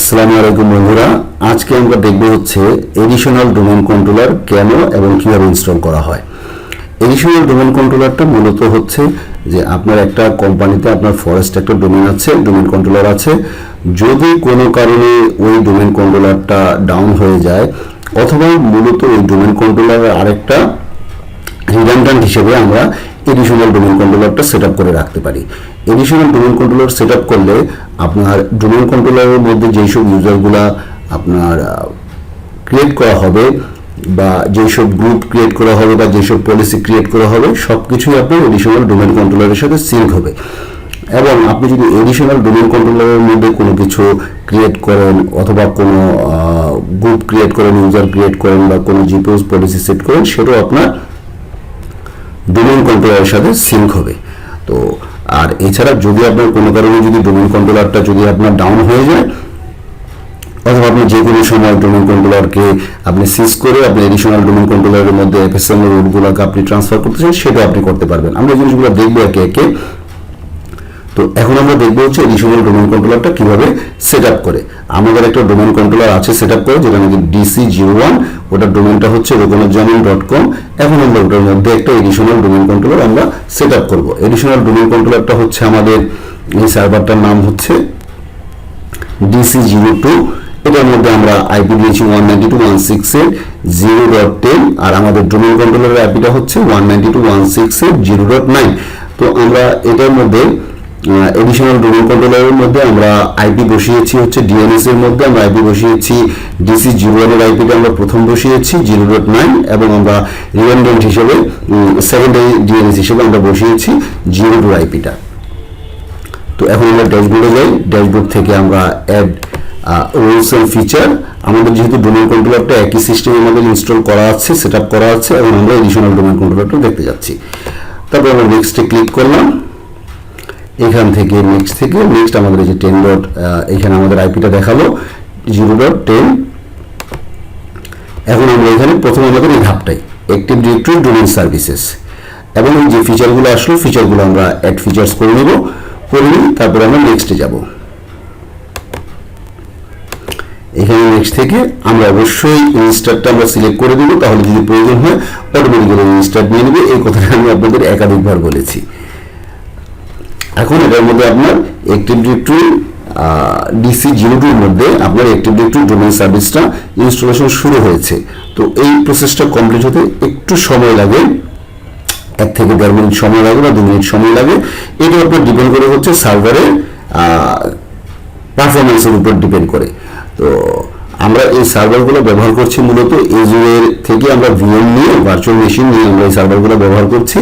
আসসালামু আলাইকুম বন্ধুরা, আজকে আমরা দেখব হচ্ছে এডিশনাল ডোমেন কন্ট্রোলার কেন এবং কিভাবে ইনস্টল করা হয়। এডিশনাল ডোমেন কন্ট্রোলারটা মূলত হচ্ছে যে আপনার একটা কোম্পানিতে আপনার ফরেস্ট একটা ডোমেন আছে, ডোমেন কন্ট্রোলার আছে। যদি কোনো কারণে ওই ডোমেন কন্ট্রোলারটা ডাউন হয়ে যায় অথবা মূলত ওই ডোমেন কন্ট্রোলারের আরেকটা রিডান্ডেন্ট হিসেবে আমরা এডিশনাল ডোমেন কন্ট্রোলারটা সেট আপ করে রাখতে পারি। Additional domain controller set up করলে আপনার ডোমেন কন্ট্রোলারের মধ্যে যেসব ইউজারগুলা আপনার ক্রিয়েট করা হবে বা যেসব গ্রুপ ক্রিয়েট করা হবে বা যেসব পলিসি ক্রিয়েট করা হবে সব কিছুই আপনার এডিশনাল ডোমেন কন্ট্রোলারের সাথে সিঙ্ক হবে। এবং আপনি যদি এডিশনাল ডোমেন কন্ট্রোলারের মধ্যে কোনো কিছু ক্রিয়েট করেন অথবা কোনো গ্রুপ ক্রিয়েট করেন, ইউজার ক্রিয়েট করেন বা কোনো জিপিএস পলিসি সেট করেন, সেটাও আপনার ডোমেন কন্ট্রোলারের সাথে সিঙ্ক হবে। তো আর এছাড়া যদি আপনার কোনো কারণে যদি ডোমেন কন্ট্রোলারটা যদি আপনার ডাউন হয়ে যায় অথবা আপনি যে কোনো সময় ডোমেন কন্ট্রোলারকে আপনি সিজ করে আপনি এডিশনাল ডোমেন কন্ট্রোলারের মধ্যে এফএসএম এর রুটগুলোকে আপনি ট্রান্সফার করতে চান, সেটাও আপনি করতে পারবেন। আমরা জিনিসগুলো দেখবো একে একে। তো এখন আমরা দেখবো হচ্ছে এডিশনাল ডোমেন কন্ট্রোলারটা কিভাবে সেট আপ করে। আমাদের একটা ডোমেন কন্ট্রোলার আছে সেট আপ করে, যেটা নাকি DC01, ওটার ডোমেনটা হচ্ছে rokonujamin.com। এখন আমরা ওটার মধ্যে একটা এডিশনাল ডোমেন কন্ট্রোলার আমরা সেট আপ করবো। এডিশনাল ডোমেন কন্ট্রোলারটা হচ্ছে আমাদের এই সার্ভারটার নাম হচ্ছে DC02। এটার মধ্যে আমরা আইপি দিয়েছি 192.168.0.10 আর আমাদের ডোমেন কন্ট্রোলারের আইপিটা হচ্ছে 192.168.0.9। তো আমরা এটার মধ্যে এডিশনাল ডোমেন কন্ট্রোলারের মধ্যে আমরা আইপি বসিয়েছি হচ্ছে ডিএনএস এর মধ্যে আমরা আইপি বসিয়েছি DC01 এর আইপিটা আমরা প্রথম বসিয়েছি 0.9 এবং আমরা রিডান্ডেন্ট হিসেবে সেকেন্ডারি ডিএনএস হিসেবে আমরা বসিয়েছি 02 আইপিটা। তো এখন আমরা ড্যাশবোর্ডে যাই। ড্যাশবোর্ড থেকে আমরা অ্যাড রুলস এন্ড ফিচার, আমাদের যেহেতু ডোমেন কন্ট্রোলারটা একই সিস্টেমে আমাদের ইনস্টল করা আছে, সেট আপ করা আছে, এবং আমরা এডিশনাল ডোমেন কন্ট্রোলারটা দেখতে যাচ্ছি। তারপর আমরা নেক্সটে ক্লিক করলাম। এখান থেকে নেক্সট আমাদের এই যে 10. এখানে আমাদের আইপিটা দেখালো 0.10। এখন আমরা এখানে প্রথমে আমাদের এই ধাপটাই অ্যাক্টিভ ডিরেক্টরি ডোমেন সার্ভিসেস এবং এই যে ফিচারগুলো আসলো ফিচারগুলো আমরা অ্যাড ফিচার্স করে নিব, তারপরে আমরা নেক্সটে যাব। এখানে নেক্সট থেকে আমরা অবশ্যই ইনস্টারটা আমরা সিলেক্ট করে দিব, তাহলে যদি প্রয়োজন হয় অটোমেটিক্যালি ইনস্টার নিয়ে নেবে। এই কথাটা আমি আপনাদের একাধিকবার বলেছি। এখন এটার মধ্যে আপনার অ্যাক্টিভ ডিরেক্টরি DC02 এর মধ্যে আপনার অ্যাক্টিভ ডিরেক্টরি ডোমেন সার্ভিসটা ইনস্টলেশন শুরু হয়েছে। তো এই প্রসেসটা কমপ্লিট হতে একটু সময় লাগে, 1 থেকে 1.5 মিনিট সময় লাগে বা 2 মিনিট সময় লাগে। এটা আপনার ডিপেন্ড করে হচ্ছে সার্ভারের পারফরমেন্সের উপর ডিপেন্ড করে। তো আমরা এই সার্ভারগুলো ব্যবহার করছি মূলত এজুরের থেকে আমরা ভিএম নিয়ে ভার্চুয়াল মেশিন নিয়ে আমরা এই সার্ভারগুলো ব্যবহার করছি।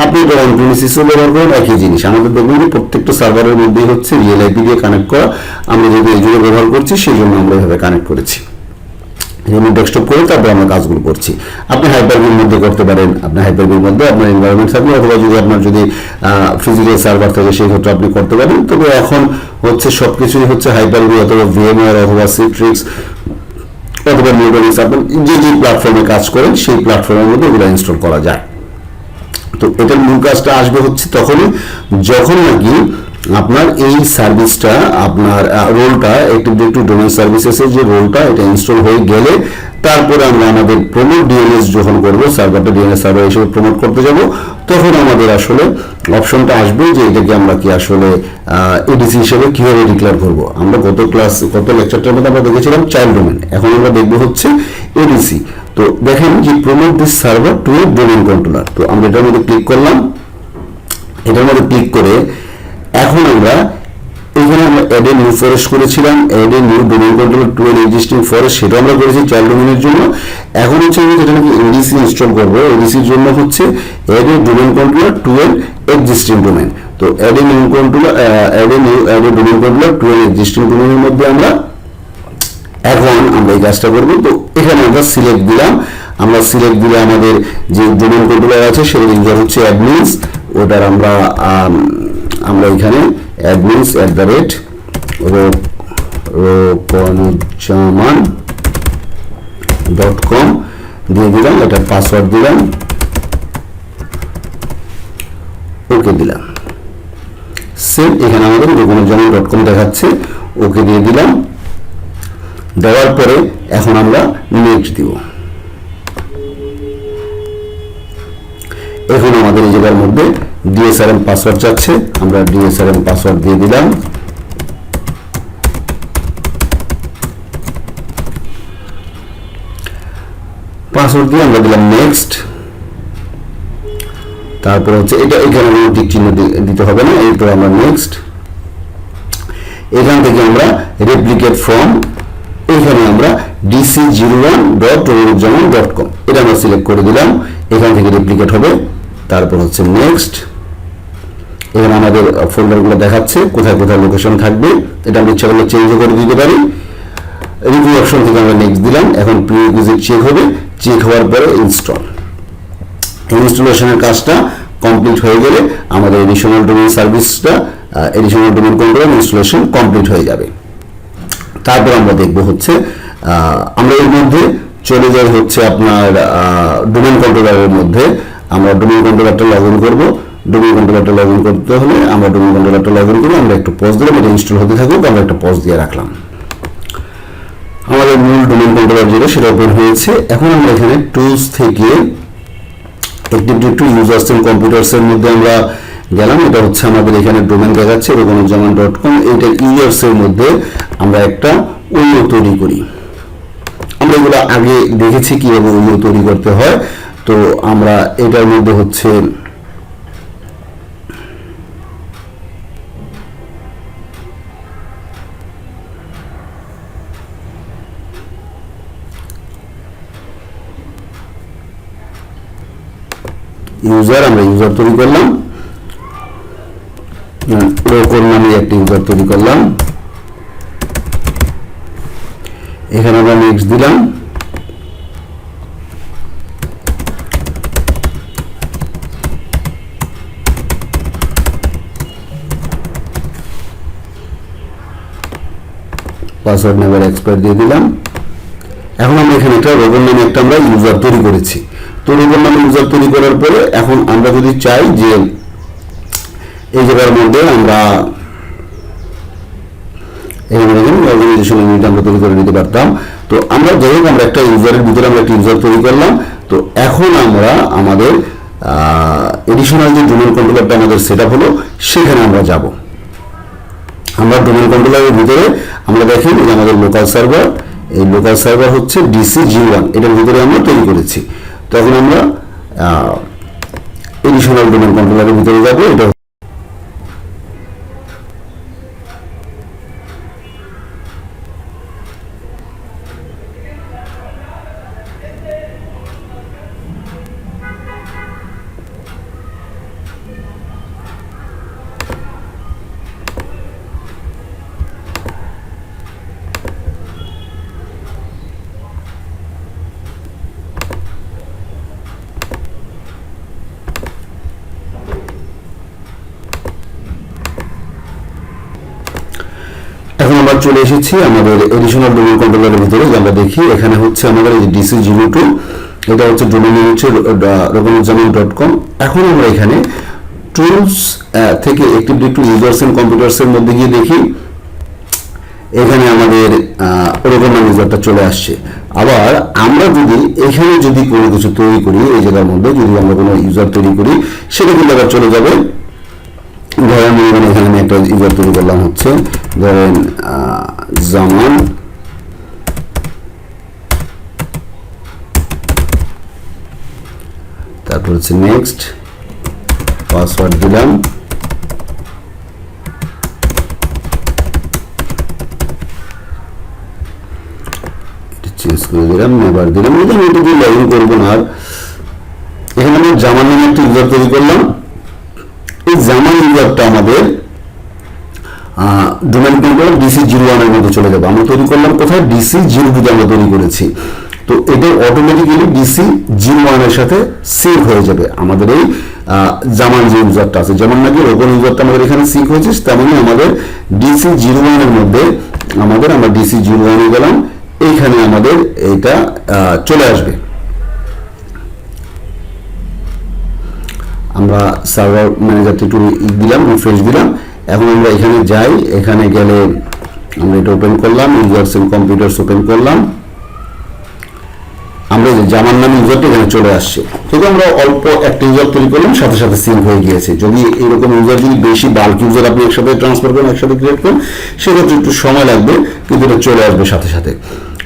আপনি এটা অন প্রিমিসিসও ব্যবহার করেন, একই জিনিস। আমাদের দেখবেন যে প্রত্যেকটা সার্ভারের মধ্যেই হচ্ছে রিয়েল আইপি দিয়ে কানেক্ট করা। আমরা যেহেতু এজুরে ব্যবহার করছি সেই জন্য আমরা এভাবে কানেক্ট করেছি, রিমোট ডেস্কটপ করে তারপর আমরা কাজগুলো করছি। আপনি হাইপার-ভির মধ্যে করতে পারেন, আপনি হাইপার-ভির মধ্যে আপনার এনভায়রনমেন্ট থাকবে, অথবা যদি আপনার যদি ফিজিক্যাল সার্ভার থাকে সেই ক্ষেত্রে আপনি করতে পারেন। তবে এখন হচ্ছে সবকিছুই হচ্ছে হাইপার-ভি অথবা ভিএমওয়্যার অথবা সিট্রিক্স অথবা নিউটনিক্স, আপনি যে যে প্ল্যাটফর্মে কাজ করেন সেই প্ল্যাটফর্মের মধ্যে এগুলো ইনস্টল করা যায়। তো এটার মূল কাজটা আসবে হচ্ছে তখনই যখন নাকি আপনার এই সার্ভিসটা আপনার রোলটা অ্যাক্টিভ ডিরেক্টরি ডোমেন সার্ভিসেসের যে রোলটা এটা ইনস্টল হয়ে গেলে তারপরে আমরা আমাদের প্রমোট ডিএনএস যখন করবো, সার্ভারটা ডিএনএস সার্ভার হিসেবে প্রমোট করতে যাব, তখন আমাদের আসলে অপশনটা আসবে যে এটাকে আমরা কি আসলে এডিসি হিসেবে কিভাবে ডিক্লেয়ার করব। আমরা গত লেকচারটার মধ্যে আমরা দেখেছিলাম চাইল্ড ডোমেন, এখন আমরা দেখবো হচ্ছে এডিসি। তো দেখেন যে promote this server to a domain controller. তো আমরা এটার মধ্যে ক্লিক করলাম। এটার মধ্যে ক্লিক করে এখন আমরা এখানে আমরা অ্যাড এ নিউ ফরেস্ট করেছিলাম, add a new domain controller to an existing forest, সেটা আমরা করেছি চাইল্ড ডোমেনের জন্য। এখন হচ্ছে যেটা নাকি এডিসি ইনস্টল করবো, এডিসির জন্য হচ্ছে add a domain controller to an existing domain. তো add a new domain controller to an existing ডোমেনের মধ্যে আমরা এখন আমরা এই কাজটা করবো। তো এখানে আমরা সিলেক্ট দিলাম। আমরা সিলেক্ট দিলে আমাদের যে ডোমেন কন্ট্রোলার আছে সেটা ইউজার হচ্ছে অ্যাডমিনস, ওটার আমরা এখানে অ্যাডমিনস rokonujaman.com দিয়ে দিলাম, এটার পাসওয়ার্ড দিলাম, ওকে দিলাম, সেভ। এখানে আমাদের rokonujaman.com দেখাচ্ছে, ওকে দিয়ে দিলাম। দেওয়ার পরে এখন আমরা নেক্সট দিব। এখন আমাদের এই জায়গার মধ্যে ডিএসআরএম পাসওয়ার্ড চাচ্ছে, আমরা ডিএসআরএম পাসওয়ার্ড দিয়ে দিলাম। পাসওয়ার্ড দিয়ে আমরা দিলাম নেক্সট। তারপর হচ্ছে এটা এখানে টিক চিহ্ন দিতে হবে না, এরপর আমরা নেক্সট। এখান থেকে আমরা রেপ্লিকেট ফ্রম, এখানে আমরা dc01.romanuzzaman.com এটা আমরা সিলেক্ট করে দিলাম, এখান থেকে রেপ্লিকেট হবে। তারপর হচ্ছে নেক্সট। এখানে আমাদের ফোল্ডারগুলো দেখাচ্ছে কোথায় কোথায় লোকেশন থাকবে, এটা আমরা ইচ্ছা করলে চেঞ্জ করে দিতে পারি। রিভিউ অপশন থেকে আমরা নেক্সট দিলাম। এখন প্রিরিকুইজিট চেক হবে, চেক হওয়ার পরে ইনস্টল। ইনস্টলেশনের কাজটা কমপ্লিট হয়ে গেলে আমাদের এডিশনাল ডোমেইন সার্ভিসটা, additional domain controller installation complete হয়ে যাবে। তারপর আমরা দেখব হচ্ছে আমরা এর মধ্যে চলে যাই হচ্ছে আপনার ডোমেইন কন্ট্রোলারের মধ্যে। আমরা ডোমেইন কন্ট্রোলারটা লগ ইন করবো। ডোমেইন কন্ট্রোলারটা লগ ইন করতে হলে আমরা ডোমেইন কন্ট্রোলারটা লগ ইন করবো। আমরা একটু পজ দিলাম, এটা ইনস্টল হতে থাকুক, আমরা একটা পজ দিয়ে রাখলাম। আমাদের মূল ডোমেইন কন্ট্রোলার যেটা সেটা ওপেন হয়েছে। এখন আমরা এখানে টুলস থেকে activity to users and computers এর মধ্যে আমরা গেলাম। এটা হচ্ছে আমাদের এখানে ডোমেইন দেখাচ্ছে romanuzzaman.com। এইটা ইউজার্স এর মধ্যে আমরা একটা উইন্ডো তৈরি করি। আমরা এগুলো আগে দেখেছি কিভাবে উইন্ডো তৈরি করতে হয়। তো আমরা এটার মধ্যে হচ্ছে ইউজার, আমরা ইউজার তৈরি করলাম, লোকল নামে একটা ইউজার তৈরি করলাম। এখানে আমরা নেক্সট দিলাম। পাসওয়ার্ড নেভার এক্সপায়ার দিয়ে দিলাম। এখন আমরা এখানে একটা রোবট নামে একটা আমরা ইউজার তৈরি করেছি। তো রোবট নামে ইউজার তৈরি করার পরে এখন আমরা যদি চাই যে এই জায়গার মধ্যে আমরা অর্গানাইজেশন ইউনিট আমরা তৈরি করে নিতে পারতাম। তো আমরা যাই হোক আমরা একটা ইউজারের ভিতরে আমরা একটা ইউজার তৈরি করলাম। তো এখন আমরা আমাদের এডিশনাল যে ডোমেইন কন্ট্রোলারটা আমাদের সেটআপ হলো সেখানে আমরা যাব। আমরা ডোমেইন কন্ট্রোলারের ভিতরে আমরা দেখি যে আমাদের লোকাল সার্ভার, এই লোকাল সার্ভার হচ্ছে DC01, এটার ভিতরে আমরা তৈরি করেছি। তখন আমরা এডিশনাল ডোমেইন কন্ট্রোলারের ভিতরে যাব। এটা এখন আমরা চলে এসেছি আমাদের এডিশনাল ডোমেইন কন্ট্রোলারের ভিতরে। আমরা দেখি এখানে হচ্ছে আমাদের এই DC02, এটা হচ্ছে ডোমেইন হচ্ছে romanuzzaman.com। এখন আমরা এখানে টুলস থেকে activity to users and computers এর মধ্যে গিয়ে দেখি এখানে আমাদের ওরকম ইউজারটা চলে আসছে। আবার আমরা যদি এখানে যদি কোনো কিছু তৈরি করি, এই জায়গার মধ্যে যদি আমরা কোনো ইউজার তৈরি করি সেটা কিন্তু আবার চলে যাবে। ধরেন এখানে আমি একটা ইউজার তৈরি করলাম হচ্ছে ধরেন জামান, তারপর হচ্ছে নেক্সট, পাসওয়ার্ড দিলাম। চেঞ্জ করে দিলাম, নেভার দিলাম। এটা দিয়ে লগ ইন করবো না। আর এখানে আমি জামান নামে একটা ইউজার তৈরি করলাম। এই জামান ইউজারটা আমাদের ডোমেইন কন্ট্রোলার DC01 এর মধ্যে চলে যাবে। আমরা তৈরি করলাম কোথায়? DC02 আমরা তৈরি করেছি। তো এটা অটোমেটিক্যালি DC01 এর সাথে সিঙ্ক হয়ে যাবে আমাদের এই জামান যে ইউজারটা আছে। যেমন নাকি রোবট ইউজারটা আমাদের এখানে সিঙ্ক হয়েছে, তেমনই আমাদের DC01 এর মধ্যে আমরা DC01 এ গেলাম, এইখানে আমাদের এটা চলে আসবে। আমরা সার্ভার ম্যানেজারটা একটু দিলাম, রিফ্রেশ দিলাম। এখন আমরা এখানে যাই, এখানে গেলে আমরা এটা ওপেন করলাম, ইউজার্স এন্ড কম্পিউটার্স ওপেন করলাম, আমরা যে জামার নাম ইউজারটা এখানে চলে আসছে। যদি আমরা অল্প একটা ইউজার তৈরি করলাম, সাথে সাথে সিঙ্ক হয়ে গিয়েছে। যদি এরকম ইউজার যদি বেশি বাল্ক ইউজার আপনি একসাথে ট্রান্সফার করেন, একসাথে ক্রিয়েট করেন, সেক্ষেত্রে একটু সময় লাগবে, কিন্তু এটা চলে আসবে সাথে সাথে।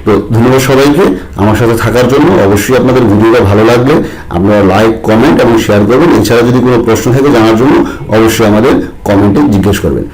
তো ধন্যবাদ সবাইকে আমার সাথে থাকার জন্য। অবশ্যই আপনাদের ভিডিওটা ভালো লাগলে আপনারা লাইক, কমেন্ট এবং শেয়ার করবেন। এছাড়া যদি কোনো প্রশ্ন থাকে জানার জন্য অবশ্যই আমাদের কমেন্টে জিজ্ঞেস করবেন।